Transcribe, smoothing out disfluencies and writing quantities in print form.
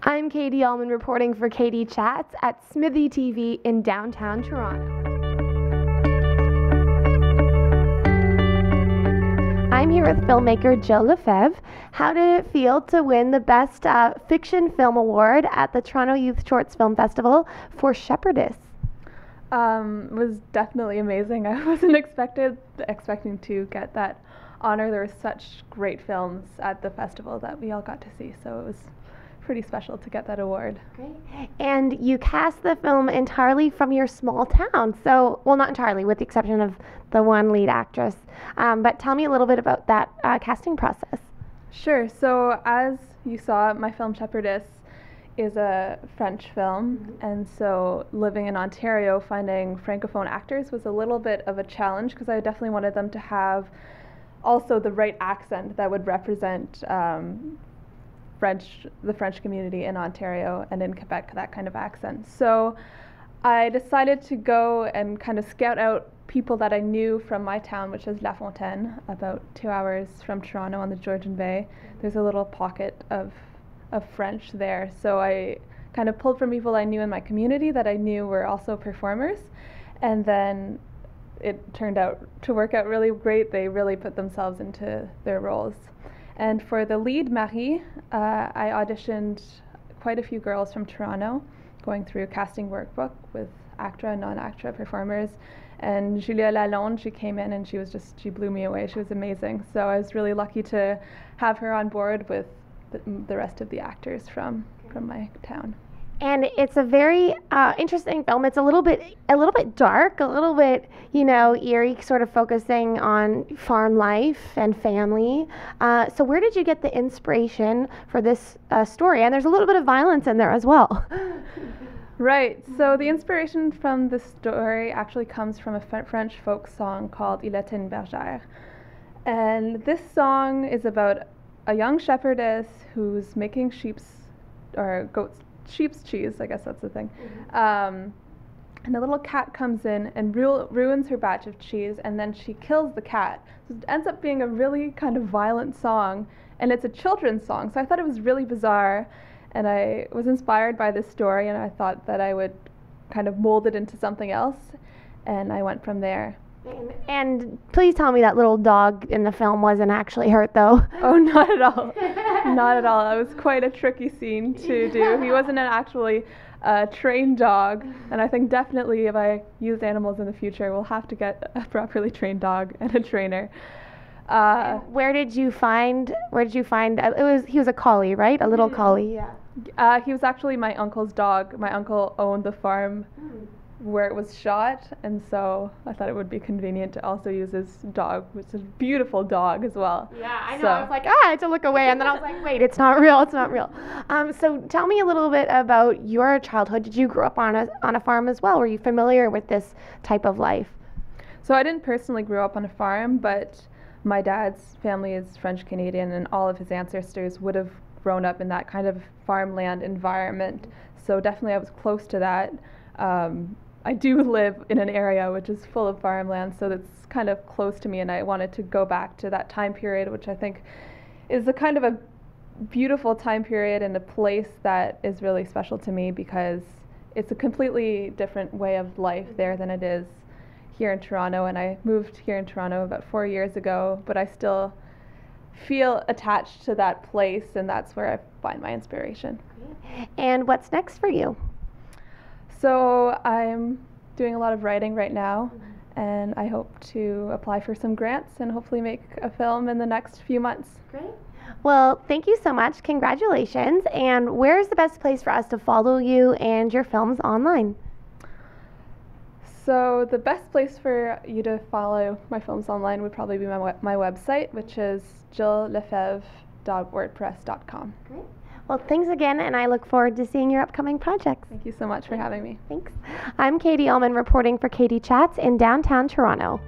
I'm Katie Uhlmann reporting for Katie Chats at SMITHEE TV in downtown Toronto. I'm here with filmmaker Jill LeFaivre. How did it feel to win the Best Fiction Film Award at the Toronto Youth Shorts Film Festival for Shepherdess? It was definitely amazing. I wasn't expecting to get that honor. There were such great films at the festival that we all got to see, so it was pretty special to get that award. Great. And you cast the film entirely from your small town. So, well, not entirely, with the exception of the one lead actress. But tell me a little bit about that casting process. Sure. So, as you saw, my film Shepherdess is a French film, and so living in Ontario, finding Francophone actors was a little bit of a challenge because I definitely wanted them to have also the right accent that would represent the French community in Ontario and in Quebec, that kind of accent. So I decided to go and kind of scout out people that I knew from my town, which is Lafaive, about 2 hours from Toronto on the Georgian Bay. There's a little pocket of French there. So I kind of pulled from people I knew in my community that I knew were also performers. And then it turned out to work out really great. They really put themselves into their roles. And for the lead, Marie, I auditioned quite a few girls from Toronto, going through a casting workbook with ACTRA and non-ACTRA performers. And Julia Lalonde, she came in and she blew me away. She was amazing. So I was really lucky to have her on board with the rest of the actors from my town. And it's a very interesting film. It's a little bit dark, a little bit, eerie, sort of focusing on farm life and family. So where did you get the inspiration for this story? And there's a little bit of violence in there as well. Right. So the inspiration from the story actually comes from a French folk song called Il était une bergère. And this song is about a young shepherdess who's making sheep's cheese, I guess that's the thing. And a little cat comes in and ruins her batch of cheese, and then she kills the cat. So it ends up being a really kind of violent song, and it's a children's song. So I thought it was really bizarre, and I was inspired by this story, and I thought that I would kind of mold it into something else, and I went from there. And please tell me that little dog in the film wasn't actually hurt, though. Oh, not at all. Not at all. It was quite a tricky scene to do. He wasn't an actually trained dog, and I think definitely if I use animals in the future, we'll have to get a properly trained dog and a trainer. Where did you find? He was a collie, right? A little collie. Yeah. He was actually my uncle's dog. My uncle owned the farm where it was shot, and so I thought it would be convenient to also use his dog, which is a beautiful dog as well. Yeah, I know. So I was like, I had to look away, and then I was like, wait, it's not real. So tell me a little bit about your childhood. Did you grow up on a farm as well? Were you familiar with this type of life? So I didn't personally grow up on a farm, but my dad's family is French Canadian, and all of his ancestors would have grown up in that kind of farmland environment. So definitely I was close to that. I do live in an area which is full of farmland, so that's kind of close to me, and I wanted to go back to that time period, which I think is a kind of a beautiful time period and a place that is really special to me because it's a completely different way of life there than it is here in Toronto. And I moved here in Toronto about 4 years ago, but I still feel attached to that place, and that's where I find my inspiration. And what's next for you? So I'm doing a lot of writing right now, and I hope to apply for some grants and hopefully make a film in the next few months. Great. Well, thank you so much. Congratulations. And where's the best place for us to follow you and your films online? So the best place for you to follow my films online would probably be my website, which is jilllefaive.wordpress.com. Great. Well, thanks again, and I look forward to seeing your upcoming projects. Thank you so much for having me. Thanks. I'm Katie Uhlmann reporting for Katie Chats in downtown Toronto.